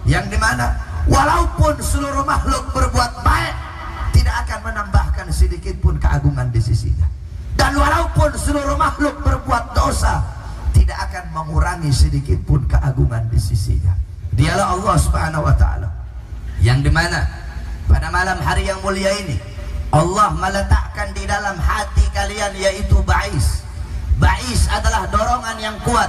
yang dimana walaupun seluruh makhluk berbuat baik tidak akan menambahkan sedikit pun keagungan di sisinya, dan walaupun seluruh makhluk berbuat dosa tidak akan mengurangi sedikit pun keagungan di sisinya. Dialah Allah Subhanahu wa ta'ala yang dimana pada malam hari yang mulia ini Allah meletakkan di dalam hati kalian yaitu ba'is. Ba'is adalah dorongan yang kuat,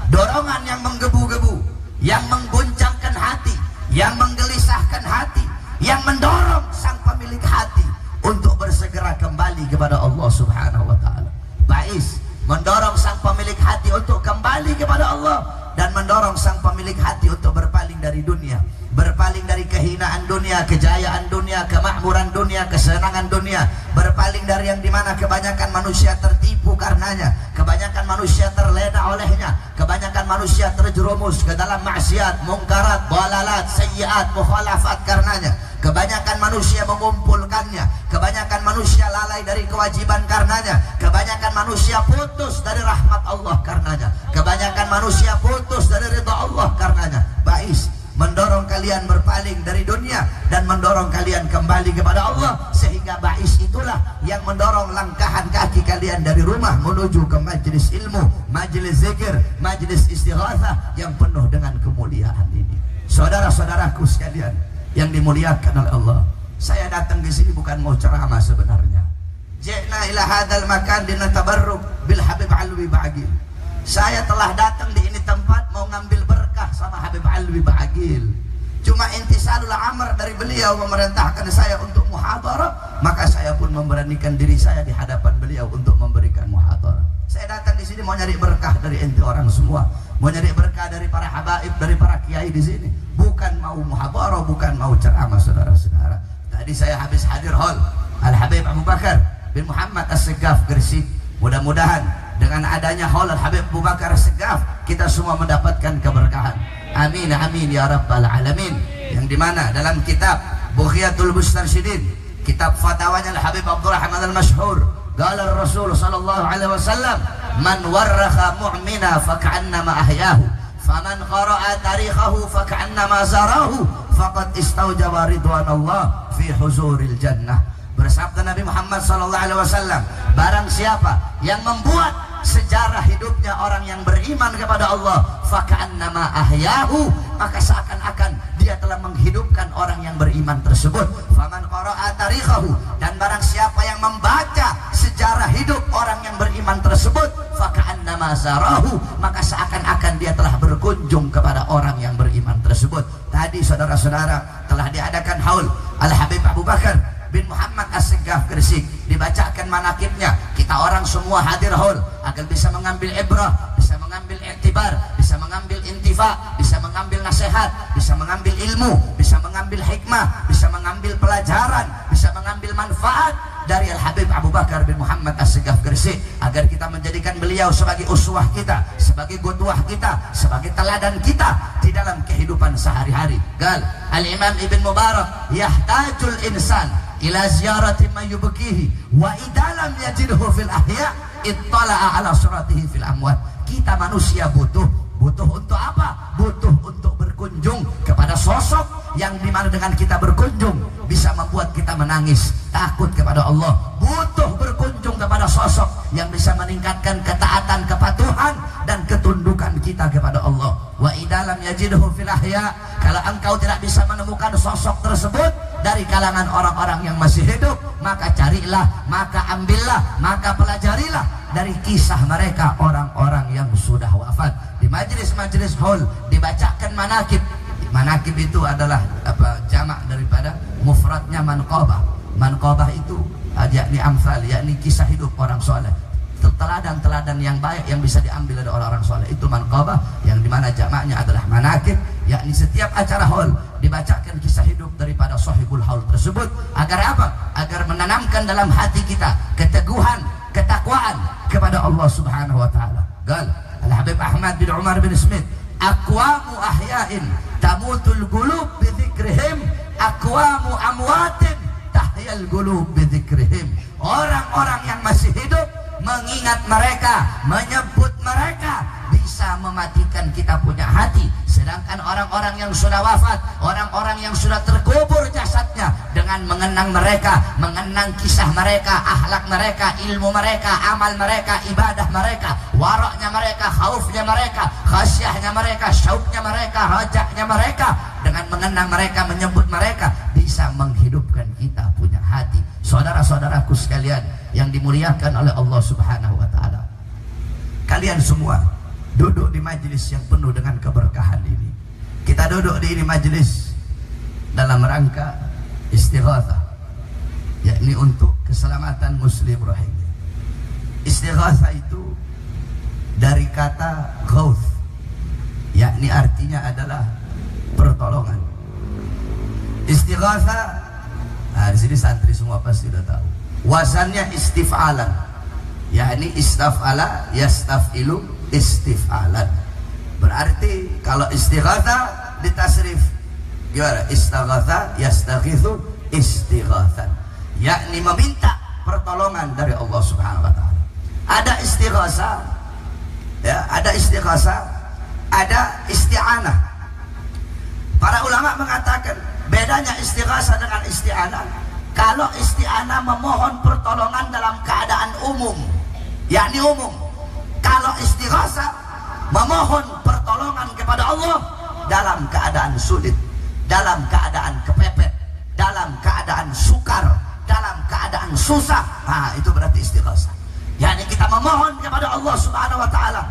dorongan yang menggebu-gebu, yang mengguncangkan hati, yang menggelisahkan hati, yang mendorong sang pemilik hati untuk bersegera kembali kepada Allah Subhanahu wa ta'ala. Ba'is mendorong sang pemilik hati untuk kembali kepada Allah, dan mendorong sang pemilik hati untuk berpaling dari dunia, berpaling dari kehinaan dunia, kejayaan dunia, kemakmuran dunia, kesenangan dunia, berpaling dari yang dimana kebanyakan manusia tertipu karenanya, kebanyakan manusia terlena olehnya, kebanyakan manusia terjerumus ke dalam maksiat, mungkarat, dalalat, sayyiat, mukhalafat karenanya, kebanyakan manusia mengumpulkannya, kebanyakan manusia lalai dari kewajiban karenanya, kebanyakan manusia putus dari rahmat Allah karenanya, kebanyakan manusia putus dari ridha Allah karenanya. Ba'is mendorong kalian berpaling dari dunia dan mendorong kalian kembali kepada Allah, sehingga ba'is itulah yang mendorong langkahan kaki kalian dari rumah menuju ke majlis ilmu, majlis zikir, majlis istighatsah yang penuh dengan kemuliaan ini. Saudara-saudaraku sekalian yang dimuliakan oleh Allah, saya datang di sini bukan mau ceramah sebenarnya. Ji'na ila hadzal makan linatabarruk bil Habib Alwi Ba'agil. Saya telah datang di ini tempat mau ngambil berkah sama Habib Alwi Ba'agil. Cuma intisalul amr dari beliau memerintahkan saya untuk muhadarah, maka saya pun memberanikan diri saya di hadapan beliau untuk memberikan muhadarah. Saya datang di sini mau nyari berkah dari ente orang semua, mau nyari berkah dari para habaib, dari para kiai di sini. Bukan mau muhadarah, bukan mau ceramah, saudara-saudara. Tadi saya habis hadir hall Al-Habib Abu Bakar bin Muhammad As-Segaf Gresik. Mudah-mudahan dengan adanya hall Al-Habib Abu Bakar As-Segaf kita semua mendapatkan keberkahan. Amin amin ya rabbal alamin. Yang dimana dalam kitab Bughiyatul Mustarsyidin, kitab fatwanya Al-Habib Abdul Rahman Al-Mashhur, qala Rasul sallallahu alaihi wasallam, man warrakha mu'mina faka'annama ahyahu, faman qara'a tarikhahu faka'annama zarahu, faqad istawjaba ridwanallah fi huzuril jannah. Bersabda Nabi Muhammad sallallahu alaihi wasallam, barang siapa yang membuat sejarah hidupnya orang yang beriman kepada Allah, faka'annama ahyahu, maka seakan-akan dia telah menghidupkan orang yang beriman tersebut. Faman qara'a tarikhahu, dan barang siapa yang membaca sejarah hidup orang yang beriman tersebut, faka'annama zarahu, maka seakan-akan dia telah berkunjung kepada orang yang beriman tersebut. Tadi saudara-saudara telah diadakan haul Al-Habib Abu Bakar bin Muhammad As-Segaf Gresik, dibacakan manakibnya. Kita orang semua hadir hall agar bisa mengambil ibrah, bisa mengambil iktibar, bisa mengambil intifa, bisa mengambil nasihat, bisa mengambil ilmu, bisa mengambil hikmah, bisa mengambil pelajaran, bisa mengambil manfaat dari Al-Habib Abu Bakar bin Muhammad As-Segaf Gresik, agar kita menjadikan beliau sebagai uswah kita, sebagai qudwah kita, sebagai teladan kita di dalam kehidupan sehari-hari. Gal Al-Imam Ibn Mubarak, yahtajul insan ila ziyarati ma yubkihi wa idalam yajidhu fil ahya ittala'a ala suratihi fil amwat. Kita manusia butuh untuk apa? Butuh untuk berkunjung kepada sosok yang dimana dengan kita berkunjung bisa membuat kita menangis takut kepada Allah. Butuh berkunjung kepada sosok yang bisa meningkatkan ketaatan, kepatuhan dan ketundukan kita kepada Allah. Wa idalam yajidhu fil ahya, kalau engkau tidak bisa menemukan sosok tersebut dari kalangan orang-orang yang masih hidup, maka carilah, maka ambillah, maka pelajarilah dari kisah mereka orang-orang yang sudah wafat. Di majelis-majelis hall dibacakan manakib. Manakib itu adalah jamak daripada mufradnya manqabah. Manqabah itu yakni amsal, yakni kisah hidup orang soleh, teladan-teladan yang baik yang bisa diambil dari orang-orang soleh. Itu manqabah, yang dimana jamaknya adalah manakib, yakni setiap acara haul dibacakan kisah hidup daripada sahibul haul tersebut. Agar apa? Agar menanamkan dalam hati kita keteguhan, ketakwaan kepada Allah Subhanahu wa taala. Gal Al-Habib Ahmad bin Umar bin Smith, aqwamu ahya'in tamutul qulub bi dzikrihim, aqwamu amwatin tahyal qulub bi dzikrihim. Orang-orang yang masih hidup mengingat mereka, menyebut mereka, bisa mematikan kita punya hati. Sedangkan orang-orang yang sudah wafat, orang-orang yang sudah terkubur jasadnya, dengan mengenang mereka, mengenang kisah mereka, akhlak mereka, ilmu mereka, amal mereka, ibadah mereka, waraknya mereka, khaufnya mereka, khasyahnya mereka, syauknya mereka, rajaknya mereka, dengan mengenang mereka, menyebut mereka, bisa menghidupkan kita punya hati. Saudara-saudaraku sekalian yang dimuliakan oleh Allah Subhanahu wa ta'ala, kalian semua duduk di majelis yang penuh dengan keberkahan ini. Kita duduk di ini majelis dalam rangka istighatsah, yakni untuk keselamatan Muslim Rohingya. Istighatsah itu dari kata ghauth, yakni artinya adalah pertolongan. Istighatsah, di sini santri semua pasti sudah tahu. Wazannya istif'alan, yakni istaf'ala yastaf'ilu istif'alan. Berarti kalau istighatsah ditasrif gimana? Istaghatha yastaghithu istighathan, yakni meminta pertolongan dari Allah Subhanahu wa ta'ala. Ada istighatsah, ya, ada istighatsah, ada isti'anah. Para ulama mengatakan bedanya istighatsah dengan isti'anah. Kalau isti'anah memohon pertolongan dalam keadaan umum, yakni umum. Kalau istighatsah memohon pertolongan kepada Allah dalam keadaan sulit, dalam keadaan kepepet, dalam keadaan sukar, dalam keadaan susah. Itu berarti istighatsah. yakni kita memohon kepada Allah Subhanahu wa taala.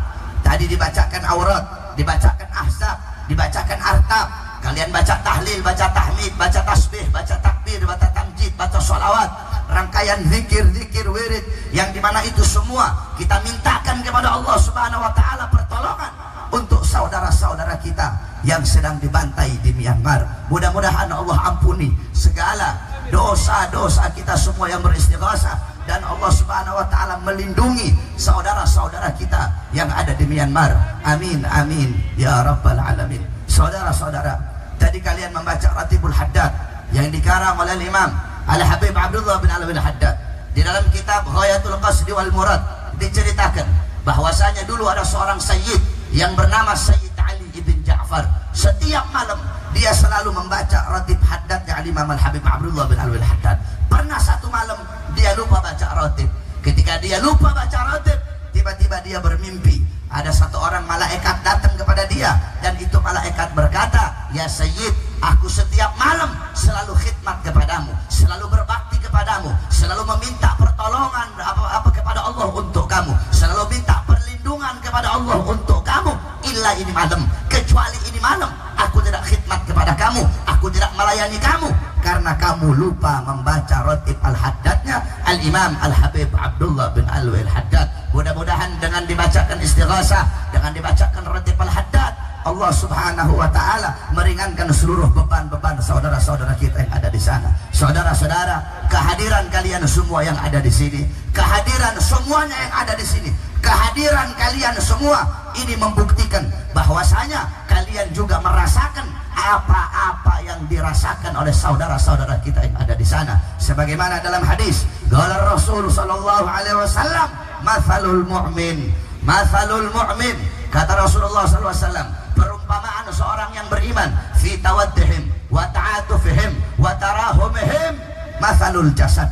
Tadi dibacakan aurat, dibacakan ahzab, dibacakan artab. Kalian baca tahlil, baca tahmid, baca tasbih, baca takbir, baca tamjid, baca sholawat, rangkaian zikir-zikir wirid, yang dimana itu semua kita mintakan kepada Allah Subhanahu wa taala pertolongan untuk saudara-saudara kita yang sedang dibantai di Myanmar. Mudah-mudahan Allah ampuni segala dosa-dosa kita semua yang beristighatsah, dan Allah Subhanahu wa taala melindungi saudara-saudara kita yang ada di Myanmar. Amin amin ya rabbal alamin. Saudara-saudara, tadi kalian membaca Ratibul Haddad yang dikarang oleh Imam Al-Habib Abdullah bin Alwi Al-Haddad. Di dalam kitab Ghayatul Qasdi wal Murad diceritakan bahwasanya dulu ada seorang sayyid yang bernama Sayyid Ali ibn Ja'far. Setiap malam dia selalu membaca Ratib Haddad dari Imam Al-Habib Abdullah bin Alwi Al-Haddad. Pernah satu malam dia lupa baca Ratib. Ketika dia lupa baca Ratib, tiba-tiba dia bermimpi ada satu orang malaikat datang kepada dia, dan itu malaikat berkata, "Ya Sayyid, aku setiap malam selalu khidmat kepadamu, selalu berbakti kepadamu, selalu meminta pertolongan apa kepada Allah untuk kamu, selalu minta perlindungan kepada Allah untuk kamu. Illa ini malam, kecuali ini malam aku tidak khidmat kepada kamu, aku tidak melayani kamu karena kamu lupa membaca Ratib Al-Haddadnya Al-Imam Al-Habib Abdullah bin Alwi Al-Haddad." Mudah-mudahan dengan dibacakan istighatsah, dengan dibacakan Ratib Al-Haddad, Allah Subhanahu wa taala meringankan seluruh beban-beban saudara-saudara kita yang ada di sana. Saudara-saudara, kehadiran kalian semua yang ada di sini, kehadiran semuanya yang ada di sini, kehadiran kalian semua ini membuktikan bahwasanya kalian juga merasakan apa-apa yang dirasakan oleh saudara-saudara kita yang ada di sana. Sebagaimana dalam hadis, qala Rasul sallallahu alaihi wasallam, "Matsalul mu'min, matsalul mu'min." Kata Rasulullah sallallahu alaihi wasallam, perumpamaan seorang yang beriman, fi tawaddihim wa ta'atufihim wa tarahumihim matsalul jasad.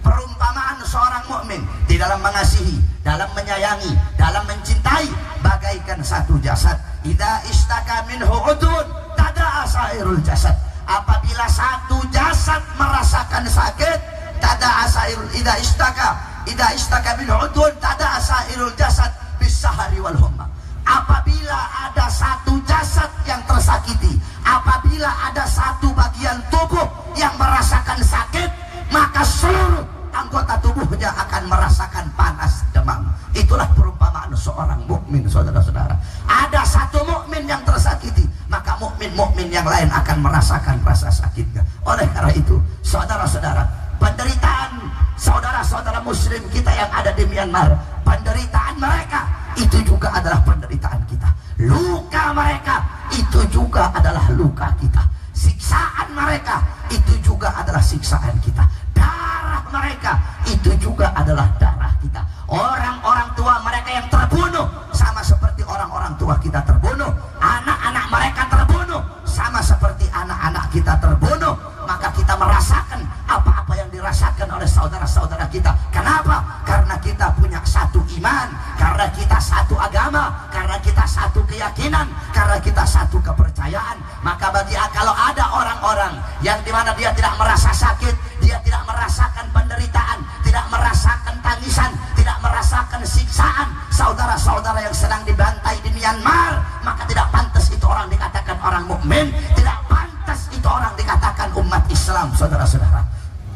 Perumpamaan seorang mukmin di dalam mengasihi, dalam menyayangi, dalam mencintai bagaikan satu jasad. Idza istaka minhu udun tada'a sairul jasad. Apabila satu jasad merasakan sakit, tada'a sairul, idza istaka minhu udun tada'a sairul jasad bisahari wal humma. Apabila ada satu jasad yang tersakiti, apabila ada satu bagian tubuh yang merasakan sakit, maka seluruh anggota tubuhnya akan merasakan panas demam. Itulah perumpamaan seorang mukmin, saudara-saudara. Ada satu mukmin yang tersakiti, maka mukmin-mukmin yang lain akan merasakan rasa sakitnya. Oleh karena itu, saudara-saudara, penderitaan saudara-saudara muslim kita yang ada di Myanmar, penderitaan mereka itu juga adalah penderitaan kita. Luka mereka itu juga adalah luka kita. Siksaan mereka itu juga adalah siksaan kita. Darah mereka itu juga adalah darah kita. Orang-orang tua mereka yang terbunuh sama seperti orang-orang kita terbunuh, anak-anak mereka terbunuh, sama seperti anak-anak kita terbunuh, maka kita merasakan apa-apa yang dirasakan oleh saudara-saudara kita. Kenapa? Karena kita punya satu iman, karena kita satu agama, karena kita satu keyakinan, karena kita satu kepercayaan. Maka kalau ada orang-orang yang dimana dia tidak merasa sakit, dia tidak merasakan penderitaan, tidak merasakan tangisan, tidak merasakan siksaan saudara-saudara yang sedang dibantai di Myanmar, maka tidak pantas itu orang dikatakan orang mukmin, tidak pantas itu orang dikatakan umat Islam. Saudara-saudara,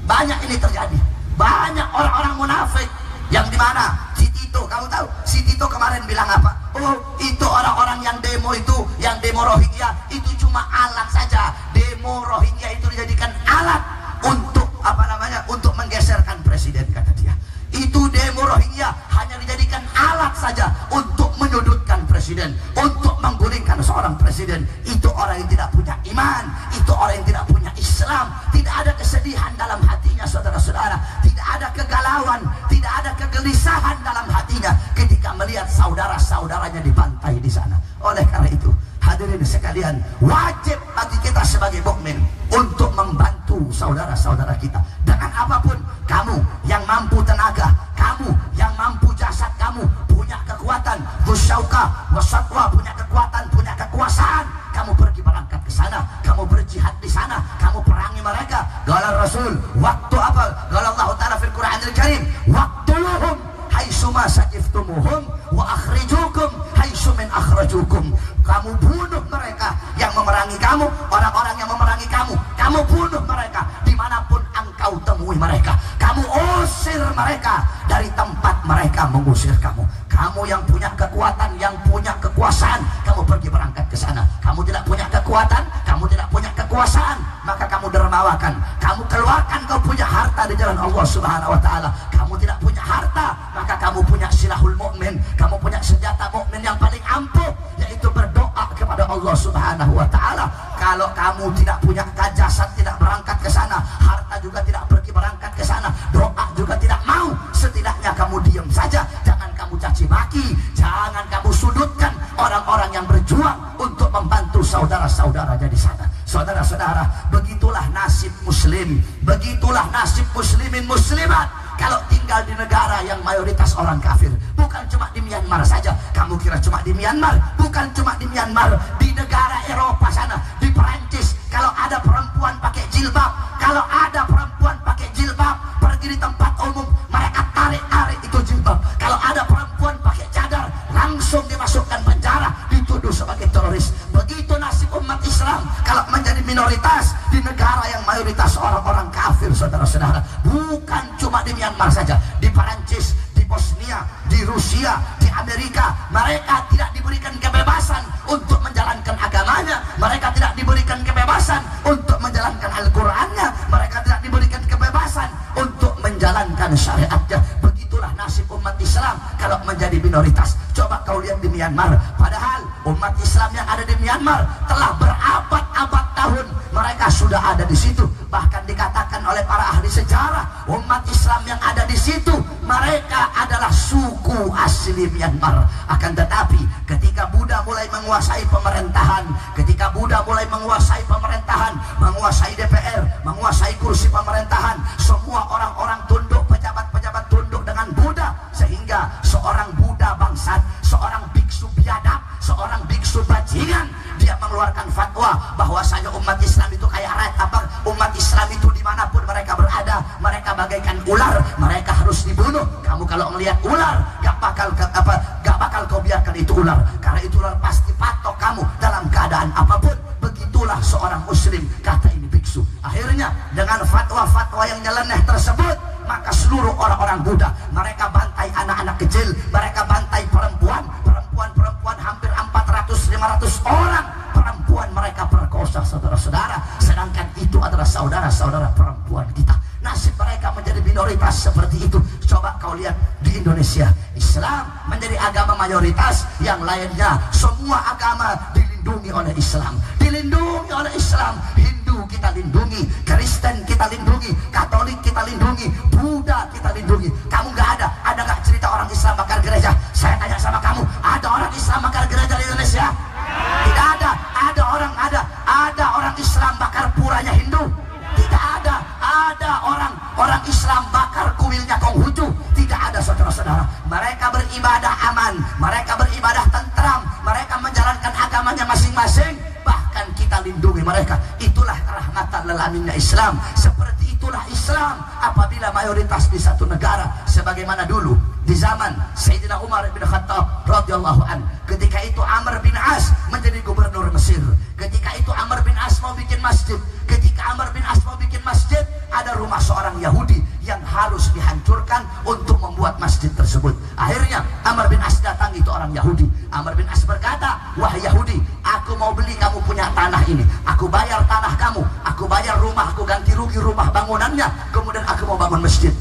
banyak ini terjadi, banyak orang-orang munafik yang dimana si Tito, kamu tahu si Tito kemarin bilang apa? Oh, itu orang-orang yang demo itu, yang demo Rohingya itu cuma alat saja. Demo Rohingya itu dijadikan alat untuk apa namanya, untuk menggeserkan presiden, kata dia. Itu demo Rohingya hanya dijadikan alat saja untuk menyudutkan presiden, untuk menggulingkan seorang presiden. Itu orang yang tidak punya iman, itu orang yang tidak punya Islam. Tidak ada kesedihan dalam hatinya, saudara-saudara. Tidak ada kegalauan, tidak ada kegelisahan dalam hatinya ketika melihat saudara-saudaranya dibantai di sana. Oleh karena itu, hadirin sekalian, wajib bagi kita sebagai mukmin untuk membantu saudara-saudara kita dengan apapun. Kamu yang mampu tenaga, kamu yang mampu jasad, kamu punya kekuatan, busyauka wasatwa, punya kekuatan, punya kekuasaan, kamu pergi berangkat ke sana, kamu berjihad di sana, kamu perangi mereka. Qala Rasul, waktu apa? Qala Allah Ta'ala fil Qur'anil Karim, waqtuluhum haitsuma saqiftumuhum wa akhrijukum haitsu min akhrajukum. Kamu bunuh mereka yang memerangi kamu, orang-orang yang memerangi kamu, kamu bunuh mereka dimanapun engkau temui mereka. Kamu usir mereka dari tempat mereka mengusir kamu. Kamu yang punya kekuatan, yang punya kekuasaan, kamu pergi berangkat ke sana. Kamu tidak punya kekuatan, kamu tidak punya kekuasaan, maka kamu dermawakan, kamu keluarkan kau punya harta di jalan Allah Subhanahu wa Ta'ala. Kamu tidak punya harta, maka kamu punya silahul mukmin, kamu punya senjata mukmin yang paling ampuh, yaitu berdoa kepada Allah Subhanahu wa Ta'ala. Kalau kamu tidak punya jasad, tidak berangkat ke sana, harta juga tidak pergi berangkat ke sana, doa juga tidak mau, setidaknya kamu diam saja. Jangan kamu caci maki, jangan kamu sudutkan orang-orang yang berjuang untuk membantu saudara-saudaranya di sana. Saudara-saudara, begitulah nasib muslim, begitulah nasib muslimin muslimat kalau tinggal di negara yang mayoritas orang kafir. Bukan cuma di Myanmar saja. Kamu kira cuma di Myanmar? Bukan cuma di Myanmar, di negara Eropa sana, di Perancis, kalau ada perempuan pakai jilbab, kalau ada perempuan pakai jilbab pergi di tempat umum, mereka tarik-tarik itu jilbab. Kalau ada perempuan pakai cadar, langsung dimasukkan penjara, dituduh sebagai teroris. Begitu nasib umat Islam kalau menjadi minoritas di negara yang mayoritas orang-orang kafir. Saudara-saudara, bukan cuma di Myanmar saja, di Perancis, di Bosnia, di Rusia, di Amerika, mereka tidak diberikan kebebasan untuk menjalankan agamanya, mereka tidak diberikan kebebasan untuk menjalankan Al-Qur'annya, mereka tidak diberikan kebebasan untuk menjalankan syariatnya. Begitulah nasib umat Islam kalau menjadi minoritas. Coba kau lihat di Myanmar, padahal umat Islam yang ada di Myanmar telah berabad-abad tahun mereka sudah ada di situ. Bahkan dikatakan oleh para ahli sejarah, umat Islam yang ada di situ mereka adalah suku asli Myanmar. Akan tetapi ketika Buddha mulai menguasai pemerintahan, ketika Buddha mulai menguasai pemerintahan, menguasai DPR, menguasai kursi pemerintahan, semua orang-orang tunduk, pejabat-pejabat tunduk dengan Buddha, sehingga seorang Buddha bangsat, seorang biksu biadab, seorang biksu bajingan, dia mengeluarkan fatwa bahwasanya umat Islam itu kayak umat Islam itu dimanapun mereka berada, mereka bagaikan ular, mereka harus dibunuh. Kamu kalau melihat ular, gak bakal kau biarkan itu ular, karena itu ular pasti patok kamu dalam keadaan apapun. Begitulah seorang muslim, kata ini biksu. Akhirnya dengan fatwa-fatwa yang nyeleneh tersebut, maka seluruh orang-orang Buddha, mereka bantai anak-anak kecil, mereka bantai perempuan hampir 400-500 orang perempuan mereka perkosa, saudara-saudara. Sedangkan itu adalah saudara-saudara perempuan kita. Nasib mereka menjadi minoritas seperti itu. Coba kau lihat di Indonesia, Islam menjadi agama mayoritas, yang lainnya semua agama dilindungi oleh Islam, dilindungi oleh Islam. Hindu kita lindungi, Kristen kita lindungi, Katolik kita lindungi, Buddha kita lindungi. Kamu ada nggak cerita orang Islam bakar gereja? Saya tanya sama kamu, ada orang Islam bakar gereja di Indonesia? puranya Hindu? Tidak ada. Ada orang Islam bakar kuilnya Konghucu. Tidak ada, saudara-saudara. Mereka beribadah aman, mereka beribadah tentram, mereka menjalankan agamanya masing-masing. Bahkan kita lindungi mereka. Itulah rahmatan lil alaminnya Islam. Seperti itulah Islam apabila mayoritas di satu negara, sebagaimana dulu di zaman Sayyidina Umar bin Khattab radhiyallahu an. Ketika itu Amr bin As menjadi gubernur Mesir. Ketika itu Amr bin As mau bikin masjid. Ketika Amr bin As mau bikin masjid, ada rumah seorang Yahudi yang harus dihancurkan untuk membuat masjid tersebut. Akhirnya Amr bin As datang, itu orang Yahudi. Amr bin As berkata, "Wahai Yahudi, aku mau beli kamu punya tanah ini. Aku bayar tanah kamu, aku bayar rumah, aku ganti rugi rumah bangunannya, kemudian aku mau bangun masjid."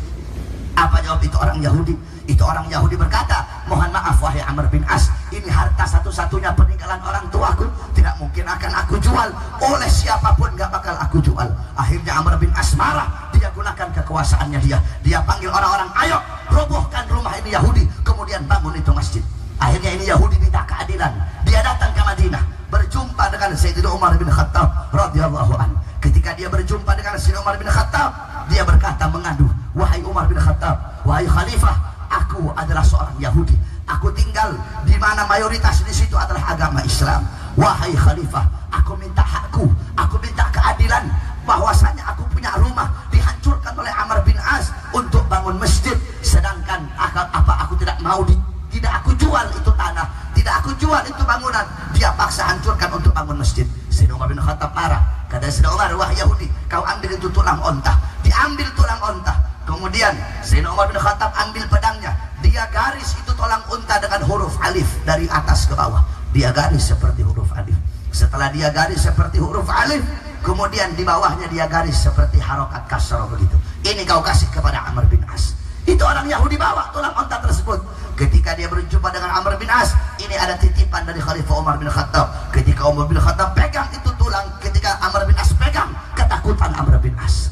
Apa jawab itu orang Yahudi? Itu orang Yahudi berkata, "Mohon maaf wahai Amr bin As, ini harta satu-satunya peninggalan orang tuaku, tidak mungkin akan aku jual oleh siapapun, gak bakal aku jual." Akhirnya Amr bin As marah, dia gunakan kekuasaannya, dia panggil orang-orang, "Ayo robohkan rumah ini Yahudi, kemudian bangun itu masjid." Akhirnya ini Yahudi minta keadilan, dia datang ke Madinah, berjumpa dengan Sayyidina Umar bin Khattab radhiyallahu anhu. Ketika dia berjumpa dengan Sayyidina Umar bin Khattab, dia berkata, mengadu, "Wahai Umar bin Khattab, wahai Khalifah, aku adalah seorang Yahudi. Aku tinggal di mana mayoritas di situ adalah agama Islam. Wahai Khalifah, aku minta hakku, aku minta keadilan, bahwasanya aku punya rumah dihancurkan oleh Amr bin As untuk bangun masjid, sedangkan aku tidak mau tidak aku jual itu tanah, tidak aku jual itu bangunan, dia paksa hancurkan untuk bangun masjid." Sayyidina Umar bin Khattab marah. Kata Sayyidina Umar, "Wah Yahudi, kau ambil itu tulang onta." Diambil tulang onta. Kemudian Sayyidina Umar bin Khattab ambil pedangnya, dia garis itu tulang unta dengan huruf alif dari atas ke bawah. Dia garis seperti huruf alif. Setelah dia garis seperti huruf alif, kemudian di bawahnya dia garis seperti harokat kasroh begitu. "Ini kau kasih kepada Amr bin As." Itu orang Yahudi bawa tulang onta tersebut. Ketika dia berjumpa dengan Amr bin As, ini ada titipan dari Khalifah Umar bin Khattab. Ketika Umar bin Khattab pegang itu tulang, ketika Amr bin As pegang, ketakutan Amr bin As.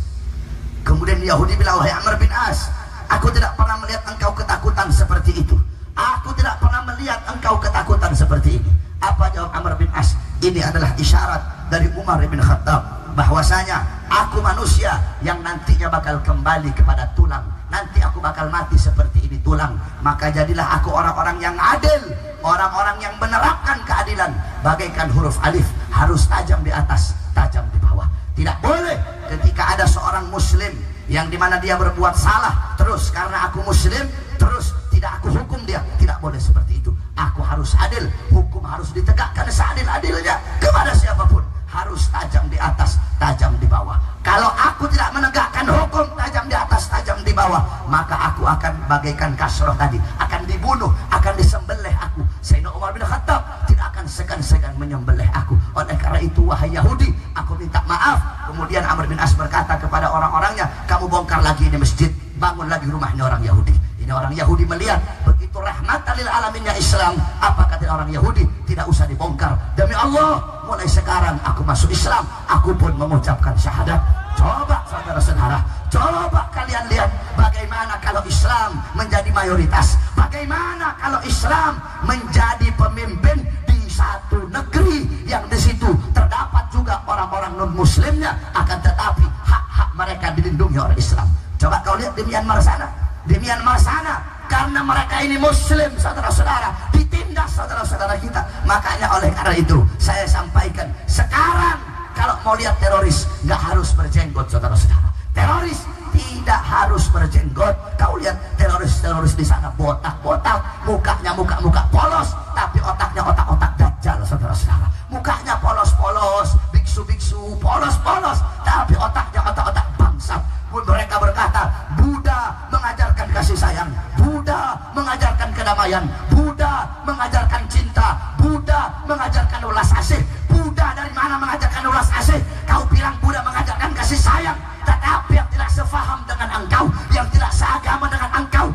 Kemudian Yahudi bilang, "Wahai Amr bin As, aku tidak pernah melihat engkau ketakutan seperti itu. Aku tidak pernah melihat engkau ketakutan seperti ini." Apa jawab Amr bin As? "Ini adalah isyarat dari Umar bin Khattab, bahwasanya aku manusia yang nantinya bakal kembali kepada tulang. Nanti aku bakal mati seperti ini tulang. Maka jadilah aku orang-orang yang adil, orang-orang yang menerapkan keadilan. Bagaikan huruf alif, harus tajam di atas, tajam di bawah. Tidak boleh ketika ada seorang muslim yang dimana dia berbuat salah, terus karena aku muslim, terus tidak aku hukum dia. Tidak boleh seperti itu. Aku harus adil, hukum harus ditegakkan seadil-adilnya kepada siapapun. Harus tajam di atas, tajam di bawah. Kalau aku tidak menegakkan hukum tajam di atas, tajam di bawah, maka aku akan bagaikan kasroh tadi, akan dibunuh, akan disembelih aku. Sayyidina Umar bin Khattab tidak akan segan-segan menyembelih aku. Oleh karena itu, wahai Yahudi, aku minta maaf. Kemudian Amr bin As berkata kepada orang-orangnya, "Kamu bongkar lagi ini masjid, bangun lagi rumahnya orang Yahudi." Ini orang Yahudi melihat begitu rahmatan lil alaminnya Islam. Apa kata orang Yahudi? Tidak usah dibongkar. Demi Allah, mulai sekarang aku masuk Islam, aku pun mengucapkan syahadat. Coba saudara-saudara, coba kalian lihat bagaimana kalau Islam menjadi mayoritas, bagaimana kalau Islam menjadi pemimpin di satu negeri yang di situ terdapat juga orang-orang non muslimnya, akan tetapi hak-hak mereka dilindungi oleh Islam. Coba kau lihat di Myanmar sana. Di Myanmar sana, karena mereka ini muslim, saudara-saudara, ditindas saudara-saudara kita. Makanya oleh karena itu saya sampaikan, sekarang kalau mau lihat teroris nggak harus berjenggot, saudara-saudara. Teroris tidak harus berjenggot. Kau lihat teroris-teroris di sana botak-botak, mukanya muka polos, tapi otaknya otak-otak dajjal, saudara-saudara. Mukanya polos-polos, biksu-biksu, polos-polos, tapi otaknya otak-otak bangsat. Mereka berkata, Buddha mengajarkan kasih sayang, Buddha mengajarkan kedamaian, Buddha mengajarkan cinta, Buddha mengajarkan ulas asih. Buddha dari mana mengajarkan ulas asih? Kau bilang Buddha mengajarkan kasih sayang, tetapi yang tidak sefaham dengan engkau, yang tidak seagama dengan engkau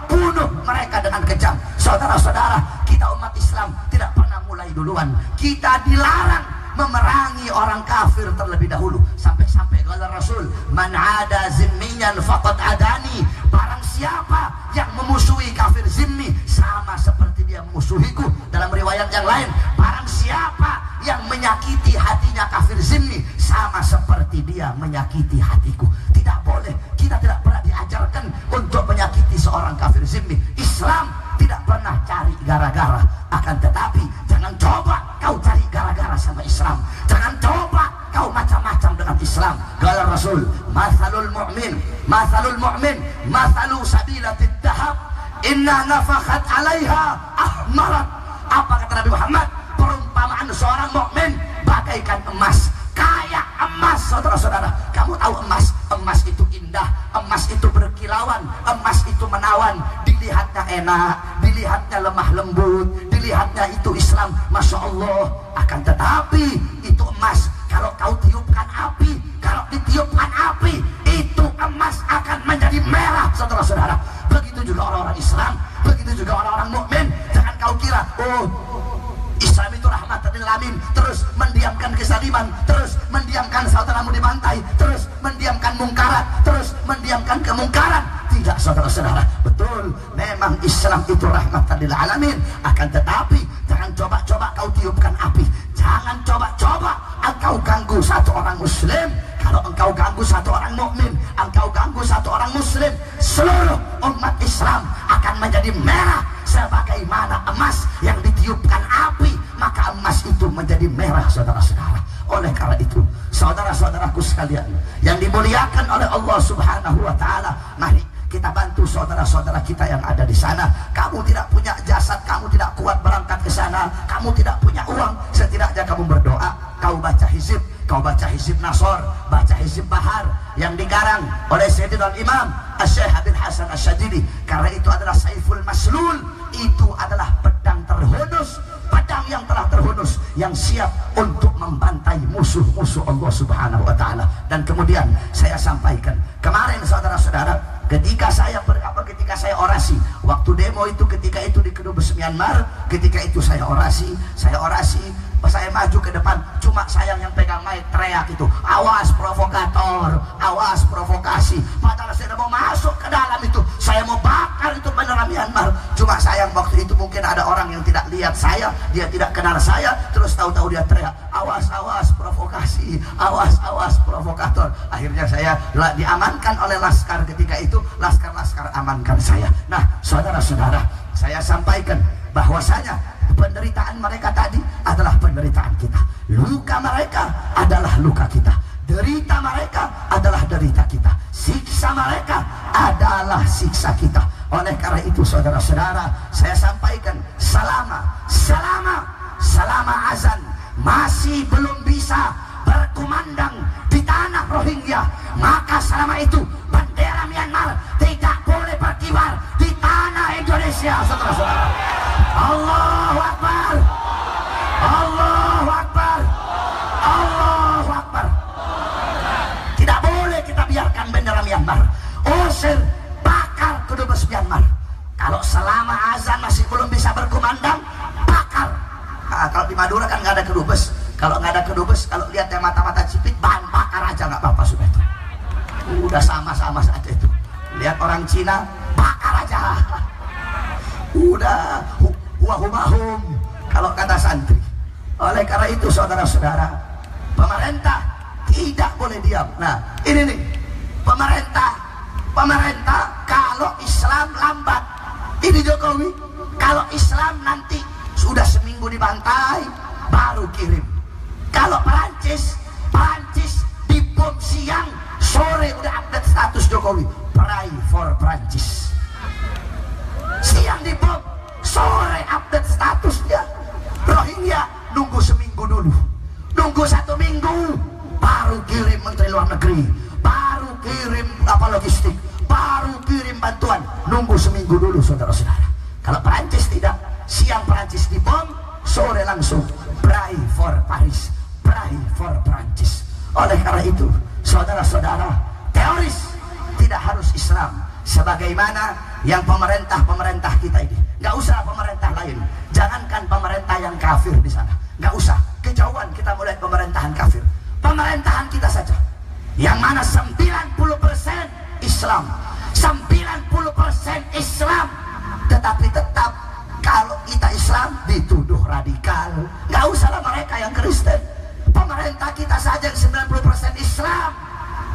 bunuh mereka dengan kejam. Saudara-saudara, kita umat Islam tidak pernah mulai duluan. Kita dilarang memerangi orang kafir terlebih dahulu. Sampai-sampai kata Rasul, "Man ada zimmiyan faqad adani." Barang siapa yang memusuhi kafir zimmi, sama seperti dia memusuhiku. Dalam riwayat yang lain, barang siapa yang menyakiti hatinya kafir zimmi, sama sama seperti dia menyakiti hatiku. Tidak boleh, kita tidak pernah diajarkan untuk menyakiti seorang kafir zimmi. Islam tidak pernah cari gara-gara. Akan tetapi jangan coba kau cari gara-gara sama Islam. Jangan coba kau macam-macam dengan Islam. Qala Rasul, mathalul mu'min mathalu sabilatid dahab inna nafakhat 'alaiha ahmarat. Apa kata Nabi Muhammad? Perumpamaan seorang mukmin bagaikan emas, kayak emas. Saudara-saudara, kamu tahu emas? Emas itu indah, emas itu berkilauan, emas itu menawan. Dilihatnya enak, dilihatnya lemah lembut, dilihatnya itu Islam, Masya Allah. Akan tetapi itu emas, kalau kau tiupkan api, kalau ditiupkan api, itu emas akan menjadi merah. Saudara-saudara, begitu juga orang-orang Islam, begitu juga orang-orang mukmin. Jangan kau kira, oh, Islam itu rahmatan lil alamin, terus mendiamkan kezaliman, terus mendiamkan saudaramu dibantai, terus mendiamkan mungkarat, terus mendiamkan kemungkaran. Tidak, saudara-saudara, betul, memang Islam itu rahmatan lil alamin. Akan tetapi jangan coba-coba kau tiupkan api, jangan coba-coba engkau ganggu satu orang muslim. Kalau engkau ganggu satu orang mukmin, engkau ganggu satu orang muslim, seluruh umat Islam akan menjadi merah sebagaimana emas yang ditiupkan api, maka emas itu menjadi merah, saudara-saudara. Oleh karena itu, saudara-saudaraku sekalian yang dimuliakan oleh Allah Subhanahu wa taala, mari kita bantu saudara-saudara kita yang ada di sana. Kamu tidak punya jasad, kamu tidak kuat berangkat ke sana, kamu tidak punya uang, setidaknya kamu berdoa, kau baca hizib, kau baca hizib Nasor, baca hizib Bahar yang digarang oleh Sayyidina Imam Asy-Syaikh bin Hasan Asy-Syadzili. Karena itu adalah Saiful Maslul, itu adalah pedang terhunus, pedang yang telah terhunus, yang siap untuk membantai musuh-musuh Allah Subhanahu wa taala. Dan kemudian saya sampaikan kemarin, saudara-saudara, ketika saya orasi, waktu demo itu, ketika itu di Kedubes Myanmar, ketika itu saya orasi, saya maju ke depan, cuma saya yang pegang mic teriak itu, awas provokator, awas provokasi. Padahal saya mau masuk ke dalam itu, saya mau bakar itu bendera Myanmar. Cuma sayang waktu itu mungkin ada orang yang tidak lihat saya, dia tidak kenal saya, terus tahu-tahu dia teriak, awas awas provokasi, awas awas provokator. Akhirnya saya diamankan oleh laskar ketika itu, laskar amankan saya. Nah, saudara-saudara, saya sampaikan bahwasanya penderitaan mereka tadi adalah penderitaan kita, luka mereka adalah luka kita, derita mereka adalah derita kita, siksa mereka adalah siksa kita. Oleh karena itu, saudara-saudara, saya sampaikan selama azan masih belum bisa berkumandang di tanah Rohingya, maka selama itu bendera Myanmar tidak boleh berkibar di tanah Indonesia, saudara-saudara. Allahu Akbar, Allahu Akbar, Allahu Akbar. Tidak boleh kita biarkan bendera Myanmar. Usir, bakar Kedubes Myanmar. Kalau selama azan masih belum bisa berkumandang, bakar. Nah, kalau di Madura kan nggak ada kedubes. Kalau nggak ada kedubes, kalau lihat yang mata-mata cipit, bahan bakar aja nggak apa-apa, sudah itu. Udah sama-sama saja itu. Lihat orang Cina, bakar aja. Udah wahumahum, kalau kata santri. Oleh karena itu, saudara-saudara, pemerintah tidak boleh diam. Nah, ini nih, pemerintah kalau Islam lambat, ini Jokowi, kalau Islam nanti sudah seminggu dibantai baru kirim. Kalau Perancis dibom siang, sore udah update status Jokowi, pray for Perancis. Siang dibom, sore update statusnya. Rohingya nunggu seminggu dulu, nunggu 1 minggu baru kirim Menteri Luar Negeri, baru kirim logistik, baru kirim bantuan, nunggu seminggu dulu, saudara-saudara. Kalau Perancis tidak, siang Perancis dibom, sore langsung pray for Paris, pray for Perancis. Oleh karena itu, saudara-saudara, teoris tidak harus Islam, sebagaimana yang pemerintah kita ini. Nggak usah pemerintah lain, jangankan pemerintah yang kafir di sana, nggak usah, kejauhan kita mulai pemerintahan kafir. Pemerintahan kita saja, yang mana 90% Islam, 90% Islam, tetapi tetap kalau kita Islam dituduh radikal. Nggak usahlah mereka yang Kristen. Pemerintah kita saja yang 90%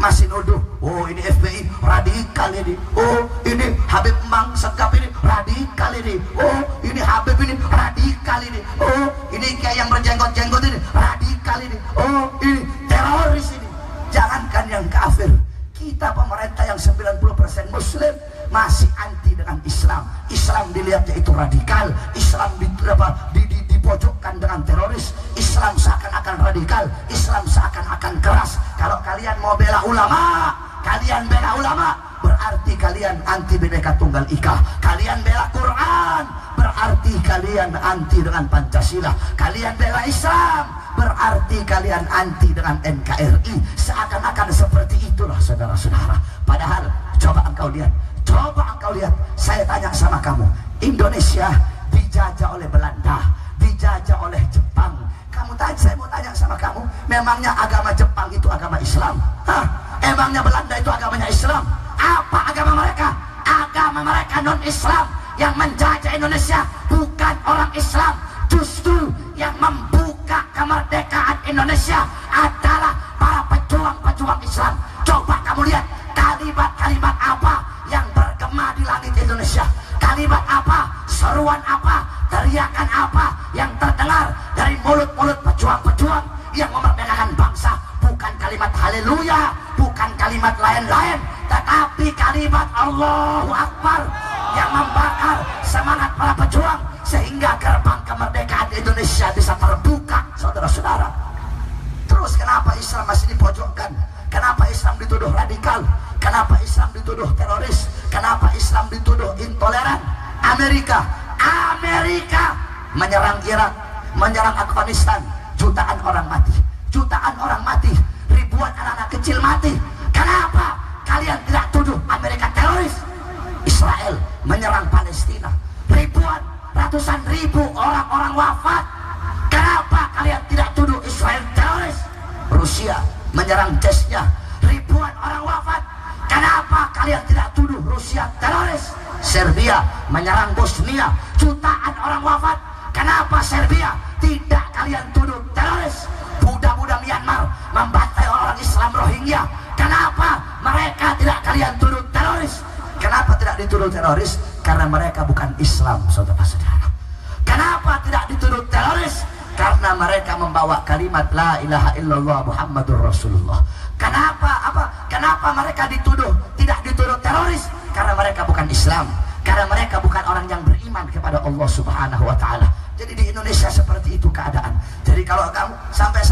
masih nuduh, oh ini FPI radikal ini, oh ini Habib Mang Segap ini radikal ini, oh ini Habib ini radikal ini, oh ini kayak yang berjenggot-jenggot ini radikal ini, oh ini teroris ini. Jangankan yang kafir, kita pemerintah yang 90% muslim masih anti dengan Islam. Islam dilihatnya itu radikal, Islam dipojokkan dengan teroris, Islam seakan-akan radikal, Islam seakan-akan keras. Kalau kalian mau bela ulama, kalian bela ulama, berarti kalian anti Bhinneka Tunggal Ika. Kalian bela Quran, berarti kalian anti dengan Pancasila. Kalian bela Islam, berarti kalian anti dengan NKRI. Seakan-akan seperti itulah saudara-saudara. Padahal coba engkau lihat, saya tanya sama kamu, Indonesia dijajah oleh Belanda, dijajah oleh Jepang. Saya mau tanya sama kamu, memangnya agama Jepang itu agama Islam? Hah? Emangnya Belanda itu agamanya Islam? Apa agama mereka? Agama mereka non-Islam. Yang menjajah Indonesia bukan orang Islam. Justru yang membuka kemerdekaan Indonesia adalah para pejuang-pejuang Islam. Coba kamu lihat kalimat-kalimat apa yang bergema di langit Indonesia. Kalimat apa, seruan apa, teriakan apa yang terdengar dari mulut-mulut pejuang-pejuang yang memerdekakan bangsa. Bukan kalimat haleluya, bukan kalimat lain-lain, tetapi kalimat Allahu Akbar yang membakar semangat para pejuang sehingga gerbang kemerdekaan Indonesia bisa terbuka, saudara-saudara. Terus kenapa Islam masih dipojokkan? Kenapa Islam dituduh radikal? Kenapa Islam dituduh teroris? Kenapa Islam dituduh intoleran? Amerika menyerang Irak, menyerang Afghanistan, jutaan orang mati, ribuan anak-anak kecil mati. Kenapa kalian tidak tuduh Amerika teroris? Israel menyerang Palestina, ratusan ribu orang-orang wafat. Kenapa kalian tidak tuduh Israel teroris? Rusia menyerang Chechnya, ribuan orang wafat. Kenapa kalian tidak tuduh Rusia teroris? Serbia menyerang Bosnia, jutaan orang wafat. Kenapa Serbia tidak kalian tuduh teroris? Budak-budak Myanmar membantai orang Islam Rohingya. Kenapa mereka tidak kalian tuduh teroris? Kenapa tidak dituduh teroris? Karena mereka bukan Islam, saudara-saudara. Kenapa tidak dituduh teroris? Karena mereka membawa kalimat la ilaha illallah Muhammadur Rasulullah. Kenapa mereka tidak dituduh teroris? Karena mereka bukan Islam. Karena mereka bukan orang yang beriman kepada Allah Subhanahu wa taala. Jadi di Indonesia seperti itu keadaan. Jadi kalau kamu sampai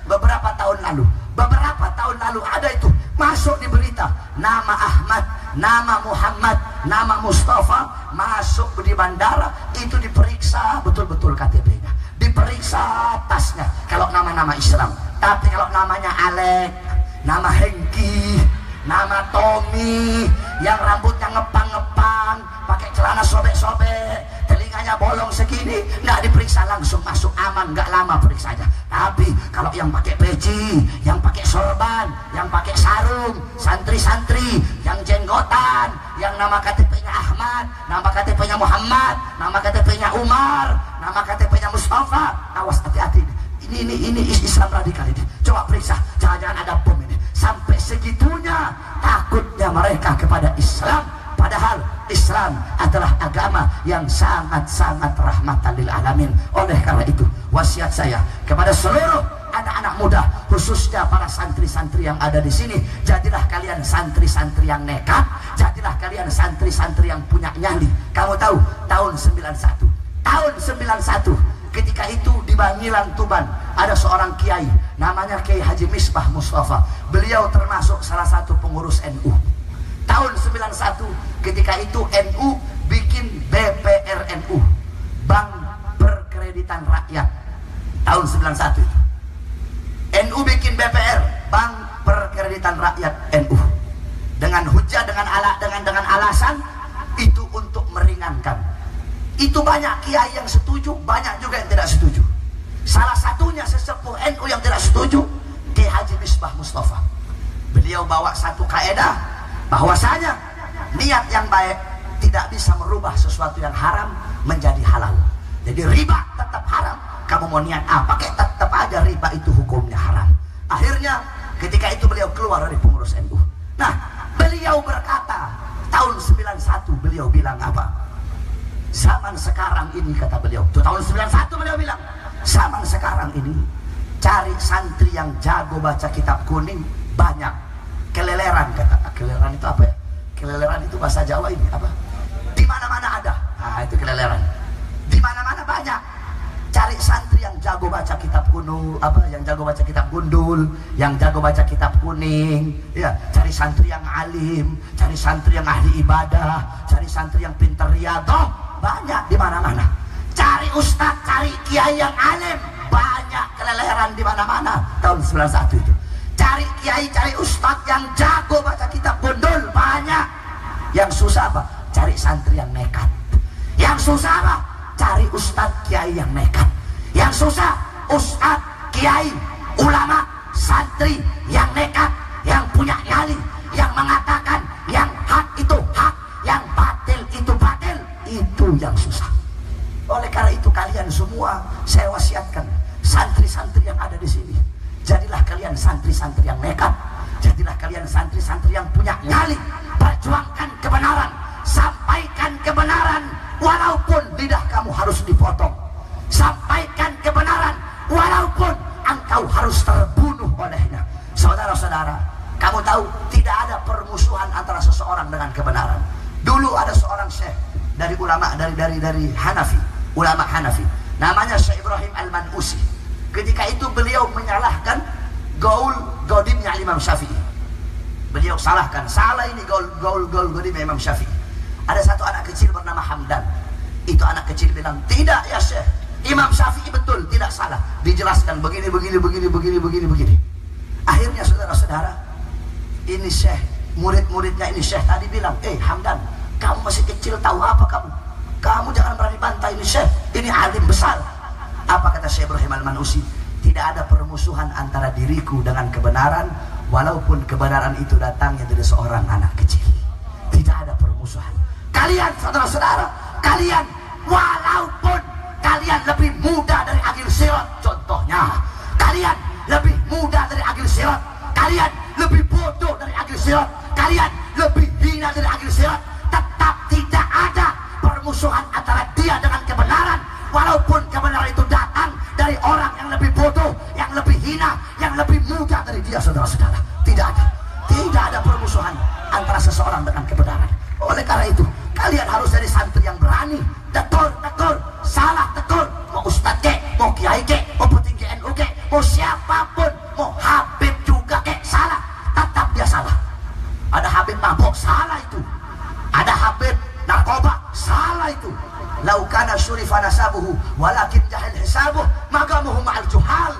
beberapa tahun lalu ada itu masuk di berita nama Ahmad, nama Muhammad, nama Mustafa masuk di bandara, itu diperiksa betul-betul KTP-nya, diperiksa tasnya kalau nama-nama Islam. Tapi kalau namanya Alek, nama Hengki, nama Tommy yang rambutnya ngepang-ngepang, pakai celana sobek-sobek, telinganya bolong segini, nggak diperiksa, langsung masuk, aman, nggak lama periksanya. Tapi kalau yang pakai peci, yang pakai sorban, yang pakai sarung, santri-santri, yang jenggotan, yang nama KTP-nya Ahmad, nama KTP-nya Muhammad, nama KTP-nya Umar, nama KTP-nya Mustafa, awas, hati-hati. Ini Islam radikal ini. Coba periksa, jangan-jangan ada bom ini. Sampai segitunya takutnya mereka kepada Islam. Padahal Islam adalah agama yang sangat-sangat rahmatan lil alamin. Oleh karena itu, wasiat saya kepada seluruh anak-anak muda, khususnya para santri-santri yang ada di sini, jadilah kalian santri-santri yang nekat, jadilah kalian santri-santri yang punya nyali. Kamu tahu, tahun 91, ketika itu di Bangilan, Tuban, ada seorang kiai namanya Kiai Haji Misbah Mustafa. Beliau termasuk salah satu pengurus NU. Tahun 91 ketika itu NU bikin BPRNU, Bank Perkreditan Rakyat. Tahun 91 itu NU bikin BPR, Bank Perkreditan Rakyat NU, dengan hujah, dengan alasan itu untuk meringankan. Itu banyak kiai yang setuju, banyak juga yang tidak setuju. Salah satunya sesepuh NU yang tidak setuju, Kiai Haji Misbah Mustafa. Beliau bawa satu kaedah bahwasanya niat yang baik tidak bisa merubah sesuatu yang haram menjadi halal. Jadi riba tetap haram. Kamu mau niat apa, kayak tetap aja riba itu hukumnya haram. Akhirnya Ketika itu beliau keluar dari pengurus NU. Nah, beliau berkata, tahun 91 beliau bilang apa? Zaman sekarang ini, kata beliau, itu tahun 91 beliau bilang, zaman sekarang ini cari santri yang jago baca kitab kuning banyak. Keleleran, kata. Keleleran itu apa ya? Keleleran itu bahasa Jawa ini apa? Di mana-mana ada. Nah, itu keleleran. Di mana-mana banyak. Cari santri yang jago baca kitab kuno, apa? Yang jago baca kitab gundul, yang jago baca kitab kuning. Ya, cari santri yang alim, cari santri yang ahli ibadah, cari santri yang pintar riyadhah. Banyak di mana-mana. Cari ustadz, cari kiai yang alim, banyak keleleran di mana-mana. Tahun 91 itu. Cari kiai, cari ustadz yang jago baca kitab gundul, banyak. Yang susah apa? Cari santri yang nekat. Yang susah apa? Cari ustadz kiai yang nekat. Yang susah ustadz, kiai, ulama, santri yang nekat, yang punya nyali, yang mengatakan yang hak itu hak, yang batil itu batil. Itu yang susah. Oleh karena itu kalian semua saya wasiatkan, santri-santri yang ada di sini, jadilah kalian santri-santri yang nekat, jadilah kalian santri-santri yang punya nyali. Perjuangkan kebenaran, sampaikan kebenaran walaupun lidah kamu harus dipotong. Sampaikan kebenaran walaupun engkau harus terbunuh olehnya. Saudara-saudara, kamu tahu tidak ada permusuhan antara seseorang dengan kebenaran. Dulu ada seorang syekh dari ulama dari Hanafi, ulama Hanafi, namanya Syekh Ibrahim Al-Manusi. Ketika itu beliau menyalahkan gaul godimnya Imam Syafi'i. Beliau salahkan, salah ini gaul godimnya Imam Syafi'i. Ada satu anak kecil bernama Hamdan. Itu anak kecil bilang, tidak ya Syekh, Imam Syafi'i betul, tidak salah. Dijelaskan begini. Akhirnya saudara-saudara, ini Syekh, murid-muridnya ini Syekh tadi bilang, Hamdan, kamu masih kecil, tahu apa kamu? Kamu jangan berani bantah ini Syekh, ini alim besar. Apa kata Syekh Ibrahim Al-Manusi? Tidak ada permusuhan antara diriku dengan kebenaran, walaupun kebenaran itu datangnya dari seorang anak kecil. Tidak ada permusuhan. Kalian saudara-saudara, kalian walaupun kalian lebih muda dari Agil Sirot, contohnya, kalian lebih muda dari Agil Sirot, kalian lebih bodoh dari Agil Sirot, kalian lebih hina dari Agil Sirot, tetap tidak ada permusuhan antara dia dengan kebenaran, walaupun kebenaran itu datang dari orang yang lebih bodoh, yang lebih hina, yang lebih muda dari dia, saudara-saudara. Tidak ada permusuhan antara seseorang dengan kebenaran. Oleh karena itu, kalian harus jadi santri yang berani. Tegur, salah tegur. Mau ustadz kek, mau kiai kek, mau petinggi NU kek, mau siapapun, mau Habib juga kek, salah, tetap dia salah. Ada Habib mabok, salah itu. Ada Habib narkoba, salah itu. Laukana syurifa nasabuhu walakin jahil hisabuh magamuhu ma'al juhal.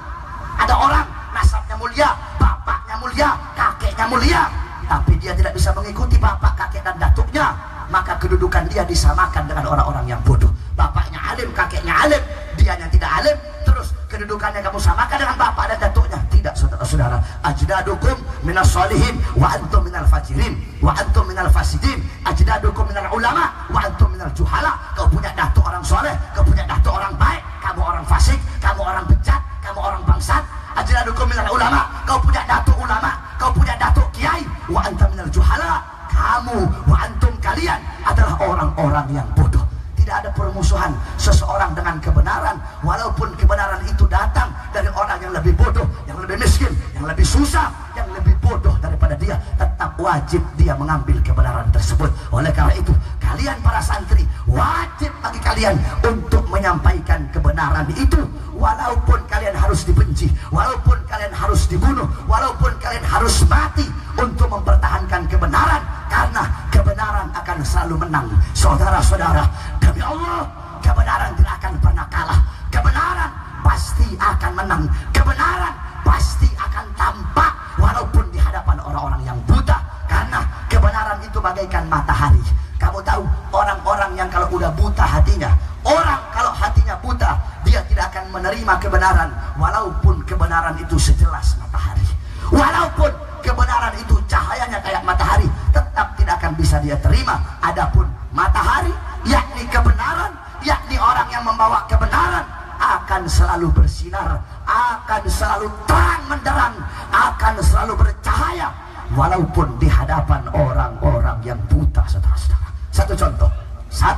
Ada orang nasabnya mulia, bapaknya mulia, kakeknya mulia, tapi dia tidak bisa mengikuti bapak, kakek dan datuknya, maka kedudukan dia disamakan dengan orang-orang yang bodoh. Bapaknya alim, kakeknya alim, dia yang tidak alim, terus kedudukannya kamu samakan dengan bapak dan datuknya. Tidak, saudara-saudara. Ajdadukum minas solihin wa antum minal fajirin wa antum minal fasidin. Ajdadukum minal ulama wa antum minal juhala. Kau punya datuk orang soleh, kau punya datuk orang baik, kamu orang fasik, kamu orang bejat, kamu orang bangsat. Ajdadukum minal ulama, kau punya datuk ulama, kau punya datuk kiai, wa antum minal juhala. Kamu wa antum, kalian adalah orang-orang yang bodoh. Tidak ada permusuhan seseorang dengan kebenaran, walaupun kebenaran itu datang dari orang yang lebih bodoh, yang lebih miskin, yang lebih susah, yang lebih bodoh daripada dia, tetap wajib dia mengambil kebenaran tersebut. Oleh karena itu, kalian para santri, wajib bagi kalian untuk menyampaikan kebenaran itu, walaupun kalian harus dibenci, walaupun kalian harus dibunuh, walaupun kalian harus mati untuk mempertahankan kebenaran, karena kebenaran akan selalu menang. Saudara-saudara, demi Allah, kebenaran tidak akan pernah kalah. Kebenaran pasti akan menang. Kebenaran pasti akan tampak walaupun di hadapan orang-orang yang buta, karena kebenaran itu bagaikan matahari. Kamu tahu, orang-orang yang kalau udah buta hatinya, orang kalau hatinya buta, dia tidak akan menerima kebenaran, walaupun kebenaran itu sejelas matahari, walaupun kebenaran itu cahayanya kayak matahari, tetap tidak akan bisa dia terima. Adapun matahari, yakni kebenaran, yakni orang yang membawa kebenaran, akan selalu bersinar, akan selalu terang menderang, akan selalu bercahaya walaupun di hadapan orang-orang yang buta, saudara-saudara. Satu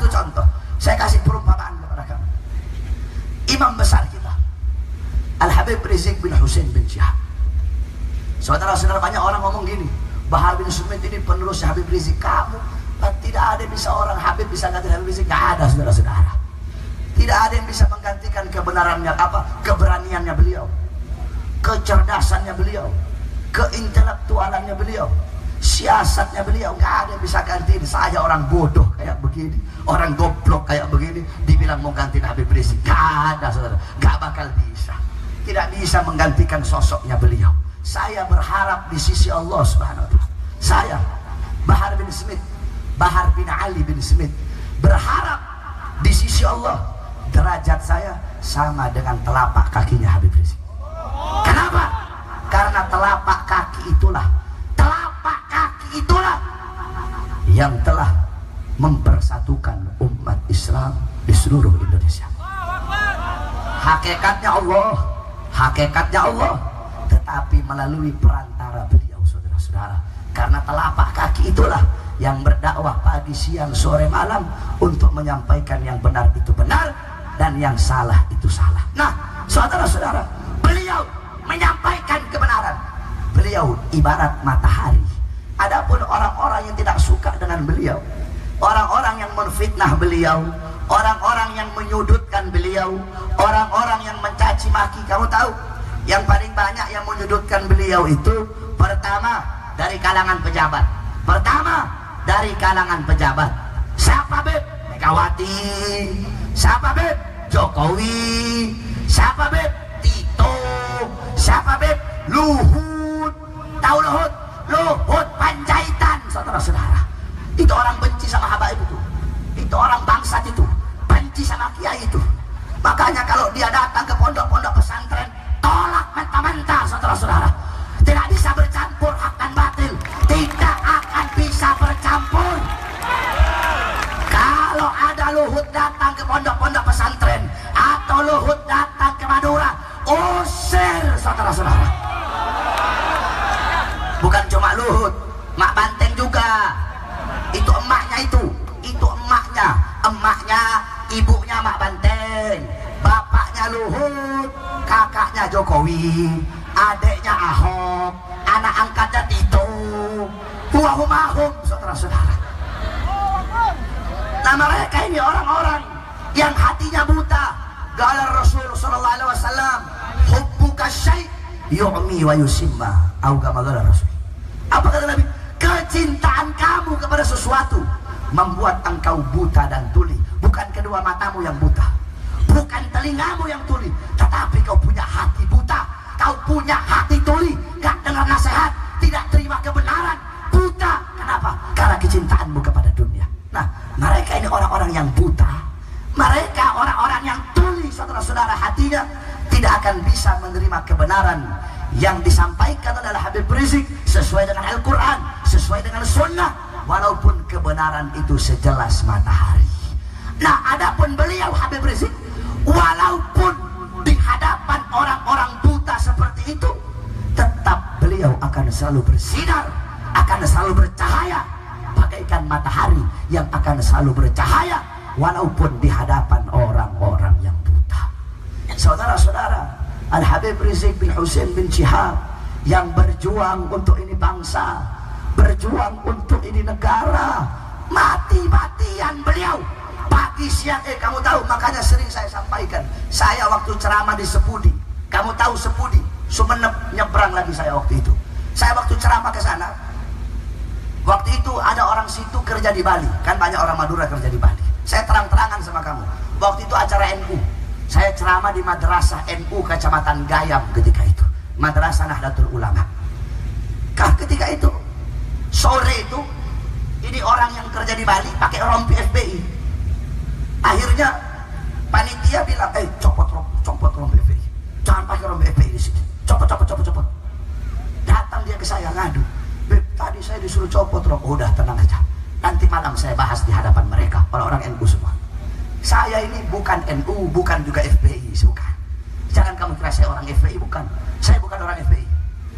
contoh, saya kasih perumpamaan kepada kamu. Imam besar kita, Al-Habib Rizik bin Hussein bin Syihab. Saudara-saudara, banyak orang ngomong gini, Bahar bin Smith ini penerusnya Habib Rizik. Kamu, tidak ada yang bisa orang Habib bisa ganti Habib Rizik. Tidak ada, saudara-saudara. Tidak ada yang bisa menggantikan kebenarannya, keberaniannya beliau, kecerdasannya beliau, keintelektualannya beliau, siasatnya beliau. Nggak ada yang bisa gantiin. Saya orang bodoh kayak begini, orang goblok kayak begini, dibilang mau gantiin Habib Rizik. Nggak ada, saudara. Nggak bakal bisa. Tidak bisa menggantikan sosoknya beliau. Saya berharap di sisi Allah Subhanahu wa Ta'ala. Saya, Bahar bin Smith, Bahar bin Ali bin Smith, berharap di sisi Allah derajat saya sama dengan telapak kakinya Habib Rizik. Kenapa? Karena telapak kaki itulah yang telah mempersatukan umat Islam di seluruh Indonesia. Hakikatnya Allah, tetapi melalui perantara beliau, saudara-saudara. Karena telapak kaki itulah yang berdakwah pagi, siang, sore, malam untuk menyampaikan yang benar itu benar dan yang salah itu salah. Nah, saudara-saudara, beliau menyampaikan kebenaran. Beliau ibarat matahari. Adapun orang-orang yang tidak suka dengan beliau, orang-orang yang menfitnah beliau, orang-orang yang menyudutkan beliau, orang-orang yang mencaci maki, kamu tahu, yang paling banyak yang menyudutkan beliau itu pertama dari kalangan pejabat. Siapa Beb? Megawati. Siapa Beb? Jokowi. Siapa Beb? Tito. Siapa Beb? Luhut. Tahu Luhut? Luhut Panjaitan, saudara-saudara. Itu orang benci sama habaib itu. Itu orang bangsat itu, benci sama kiai itu. Makanya kalau dia datang ke pondok-pondok pesantren, tolak mentah-mentah, saudara-saudara. Tidak bisa bercampur hak dan batil. Tidak akan bisa bercampur. Kalau ada Luhut datang ke pondok-pondok pesantren atau Luhut datang ke Madura, usir, saudara-saudara. Bukan cuma Luhut, Mak Banteng juga. Itu emaknya itu emaknya, ibunya Mak Banteng, bapaknya Luhut, kakaknya Jokowi, adiknya Ahok, anak angkatnya Tito, huwahumahum, saudara-saudara. Nah, mereka ini orang-orang yang hatinya buta. Qala Rasul sallallahu alaihi wasallam, hubbuka syai' yu'mi wa yusimma. Au kama qala Rasul. Apa kata Nabi? Kecintaan kamu kepada sesuatu membuat engkau buta dan tuli. Bukan kedua matamu yang buta, bukan telingamu yang tuli, tetapi kau punya hati buta. Kau punya hati tuli, gak dengar nasihat, tidak terima kebenaran, buta. Kenapa? Karena kecintaanmu kepada dunia. Nah, mereka ini orang-orang yang buta. Mereka orang-orang yang tuli, saudara-saudara, hatinya tidak akan bisa menerima kebenaran yang disampaikan oleh Habib Rizik sesuai dengan Al-Quran, sesuai dengan Sunnah, walaupun kebenaran itu sejelas matahari. Nah, adapun beliau Habib Rizik, walaupun di hadapan orang-orang buta seperti itu, tetap beliau akan selalu bersinar, akan selalu bercahaya bagaikan matahari yang akan selalu bercahaya walaupun di hadapan orang-orang yang buta. Saudara-saudara, Al-Habib Rizik bin Hussein bin Syihab yang berjuang untuk ini bangsa, berjuang untuk ini negara, mati-matian beliau pagi siang. Kamu tahu, makanya sering saya sampaikan, saya waktu ceramah di Sepudi, kamu tahu Sepudi, Sumeneb, nyebrang lagi saya waktu itu. Saya waktu ceramah ke sana, waktu itu ada orang situ kerja di Bali, kan banyak orang Madura kerja di Bali. Saya terang-terangan sama kamu, waktu itu acara NU, saya ceramah di Madrasah NU Kecamatan Gayam ketika itu, Madrasah Nahdlatul Ulama. Ketika itu sore itu, ini orang yang kerja di Bali pakai rompi FPI. Akhirnya panitia bilang, copot rompi FPI, jangan pakai rompi FPI di sini, copot. Datang dia ke saya ngadu, Beb, tadi saya disuruh copot rompi. Udah, tenang aja, nanti malam saya bahas di hadapan mereka, orang-orang NU semua. Saya ini bukan NU, bukan juga FPI, bukan. Jangan Jangan kamu kira saya orang FPI, bukan. Saya bukan orang FPI.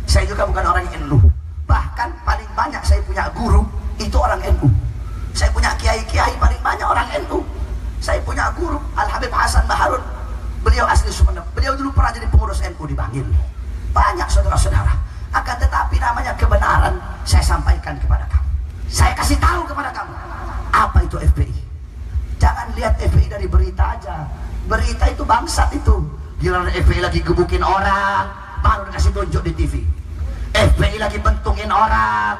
Saya juga bukan orang NU. Bahkan paling banyak saya punya guru itu orang NU. Saya punya kiai-kiai paling banyak orang NU. Saya punya guru Al-Habib Hasan Baharun. Beliau asli Sumeneb. Beliau dulu pernah jadi pengurus NU di Bangil. Banyak saudara-saudara. Akan tetapi namanya kebenaran saya sampaikan kepada kamu. Saya kasih tahu kepada kamu apa itu FPI. Jangan lihat FPI dari berita aja. Berita itu bangsat itu. Giliran FPI lagi gebukin orang, baru dikasih tunjuk di TV. FPI lagi bentungin orang,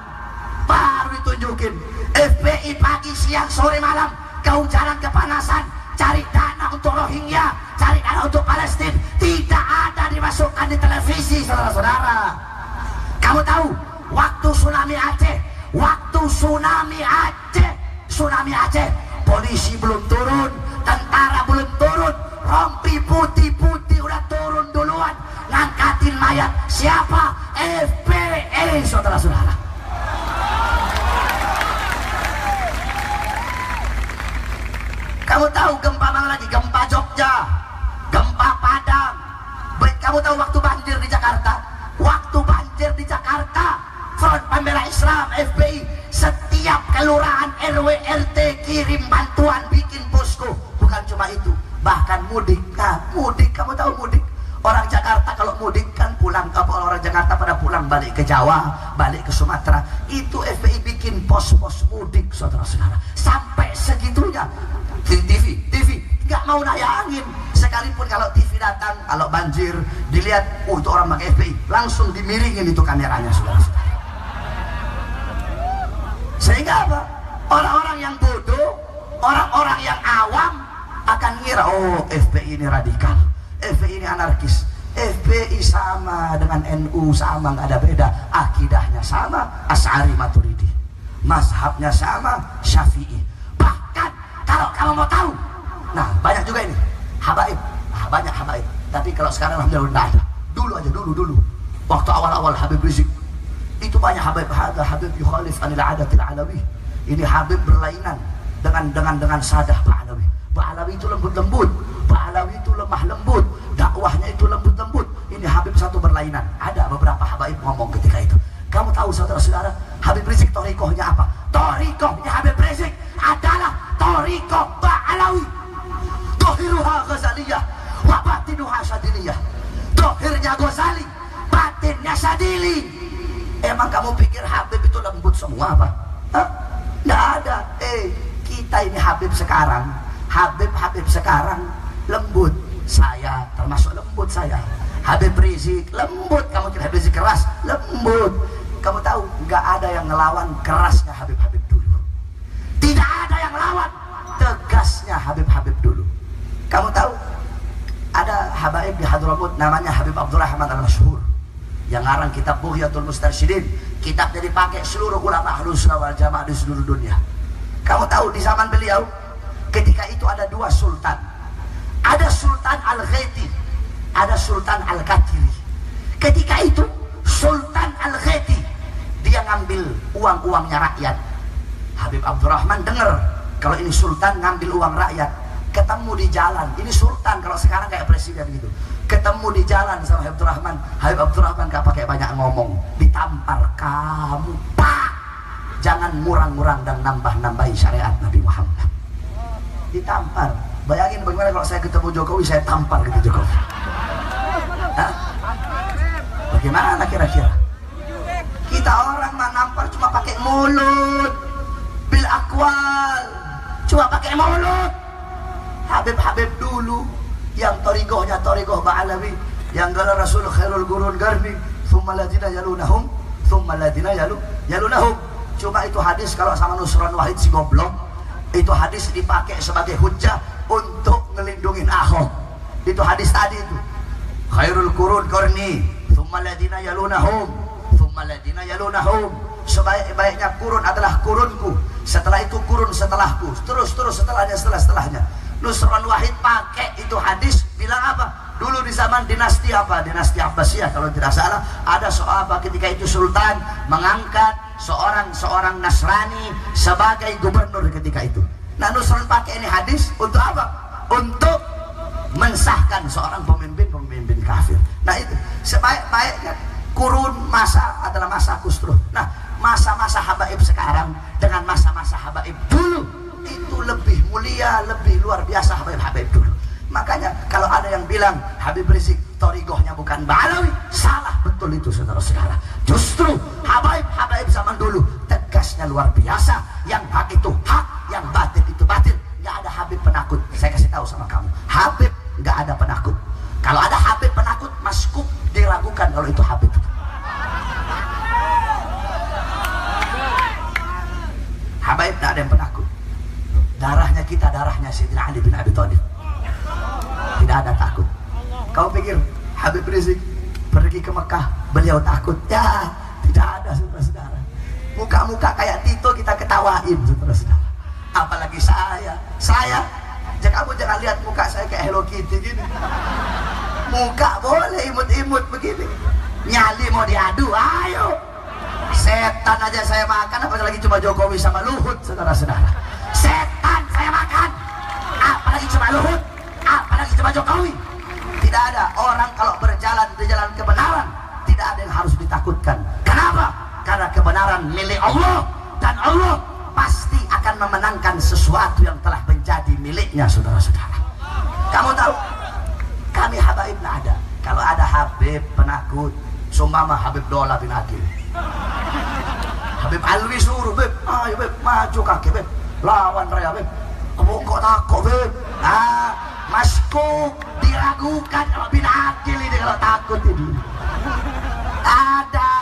baru ditunjukin. FPI pagi, siang, sore, malam kehujanan kepanasan, cari dana untuk Rohingya, cari dana untuk Palestina. Tidak ada dimasukkan di televisi, saudara-saudara. Kamu tahu waktu tsunami Aceh, polisi belum turun, tentara belum turun, rompi putih-putih udah turun duluan, ngangkatin mayat. Siapa? FPI, saudara-saudara. Kamu tahu gempa mana lagi? Gempa Jogja, gempa Padang. Kamu tahu waktu banjir di Jakarta? Waktu banjir di Jakarta, Front Pembela Islam FPI setiap kelurahan RW RT kirim bantuan, bikin posko. Bukan cuma itu, bahkan mudik. Nah, mudik, kamu tahu mudik? Orang Jakarta kalau mudik kan pulang, orang Jakarta pada pulang balik ke Jawa, balik ke Sumatera. Itu FPI bikin pos-pos mudik, saudara-saudara. Sampai segitunya. TV nggak mau nayangin. Sekalipun kalau TV datang, kalau banjir dilihat, itu orang pakai FPI, langsung dimiringin itu kameranya, saudara-saudara. Sehingga apa? Orang-orang yang bodoh, orang-orang yang awam akan ngira, oh FPI ini radikal, FPI ini anarkis. FPI sama dengan NU, sama, nggak ada beda. Akidahnya sama, Asy'ari Maturidi. Mazhabnya sama, Syafi'i. Bahkan kalau kamu mau tahu, nah banyak juga ini habaib, banyak habaib. Tapi kalau sekarang alhamdulillah tidak ada. Dulu aja, dulu waktu awal-awal Habib Rizik itu banyak habaib. Ada Habib yukhalif anil adatil alawi. Ini Habib berlainan dengan sadah Pak Alawi. Pak Alawi itu lembut-lembut, Pak Alawi itu lemah lembut, dakwahnya itu lembut-lembut. Ini Habib satu berlainan. Ada beberapa habaib ngomong ketika itu. Kamu tahu saudara-saudara, Habib Rizik torikohnya apa? Torikohnya Habib Rizik adalah torikoh Pak Alawi. Tohiruha Ghazaliyah wa batinuha Sadiliyah. Tohirnya Ghazali, batinnya Sadili. Emang kamu pikir Habib itu lembut semua apa? Hah? Nggak ada. Kita ini Habib sekarang, Habib sekarang lembut. Saya termasuk lembut saya. Habib Rizik lembut. Kamu kira Habib Rizik keras? Lembut. Kamu tahu nggak ada yang ngelawan kerasnya Habib dulu. Tidak ada yang lawan tegasnya Habib dulu. Kamu tahu ada habaib di Hadramut namanya Habib Abdurrahman Al-Masyhur yang ngarang kitab Bughyatul Mustarsyidin. Kitabnya dipakai seluruh ulama Ahlus Sunnah wal Jamaah di seluruh dunia. Kamu tahu di zaman beliau ketika itu ada dua sultan. Ada Sultan Al-Ghaiti, ada Sultan Al-Qatiri. Ketika itu Sultan Al-Ghaiti dia ngambil uang-uangnya rakyat. Habib Abdurrahman dengar kalau ini sultan ngambil uang rakyat. Ketemu di jalan, ini sultan, kalau sekarang kayak presiden gitu. Ketemu di jalan sama Habib Abdurrahman. Habib Abdurrahman gak pakai banyak ngomong, ditampar, kamu pak, jangan murang-murang dan nambah-nambahin syariat Nabi Muhammad. Ditampar. Bayangin bagaimana kalau saya ketemu Jokowi, saya tampar gitu Jokowi. Hah? Bagaimana kira-kira? Kita orang mah nampar cuma pakai mulut, bil akwal, cuma pakai mulut. Habib dulu yang torikohnya torikoh Ba'alawi, yang gara Rasul khairul qurun garni, thumma ladina yalunahum, thumma ladina yalunahum. Cuma itu hadis kalau sama Nusron Wahid si goblok, itu hadis dipakai sebagai hujjah untuk ngelindungin Ahok. Itu hadis tadi itu. Khairul qurun qarni, thumma ladina yalunahum, thumma ladina yalunahum. Sebaik-baiknya kurun adalah kurunku, setelah itu kurun setelahku, terus setelahnya. Nusron Wahid pakai itu hadis, bilang apa? Dulu di zaman dinasti apa? Dinasti Abbasiyah kalau tidak salah, ada soal apa ketika itu sultan mengangkat seorang Nasrani sebagai gubernur ketika itu. Nah, Nusron pakai ini hadis untuk apa? Untuk mensahkan seorang pemimpin kafir. Nah itu sebaik-baiknya kurun masa adalah masa kusruh. Nah masa-masa habaib sekarang dengan masa-masa habaib dulu itu lebih mulia, lebih luar biasa habaib-habaib dulu. Makanya kalau ada yang bilang Habib Rizik torigohnya bukan Ba'alawi, salah betul itu saudara-saudara. Justru habaib-habaib zaman dulu tegasnya luar biasa. Yang hak itu hak, yang batil itu batil. Gak ada Habib penakut. Saya kasih tahu sama kamu, Habib gak ada penakut. Kalau ada Habib penakut, Maskup diragukan kalau itu Habib. Habaib gak ada yang penakut. Darahnya kita, darahnya Sayyidina Ali bin Abi Thalib. Tidak ada takut. Kau pikir Habib Rizik pergi ke Mekah beliau takut? Ya, tidak ada saudara-saudara. Muka-muka kayak Tito kita ketawain saudara-saudara. Apalagi saya, kamu jangan lihat muka saya kayak Hello Kitty gini. Muka boleh imut-imut begini. Nyali mau diadu, ayo. Setan aja saya makan, apalagi cuma Jokowi sama Luhut saudara-saudara. Setan saya makan, apalagi cuma Luhut, apalagi cuma Jokowi. Tidak ada orang kalau berjalan di jalan kebenaran, tidak ada yang harus ditakutkan. Kenapa? Karena kebenaran milik Allah, dan Allah pasti akan memenangkan sesuatu yang telah menjadi miliknya saudara-saudara. Kamu tahu, kami habaib tidak ada. Kalau ada Habib penakut, sumpama Habib Dola bin Akil, Habib Alwi suruh, Beb, ayo Beb, maju kaki Beb, lawan Raya Beb. Kamu kok takut Beb? Ah, Maskup diragukan sama bin Akil ini kalau takut ini. Ada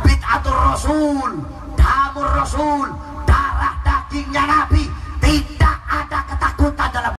bid'atul Rasul, damur Rasul, darah dagingnya Nabi. Tidak ada ketakutan dalam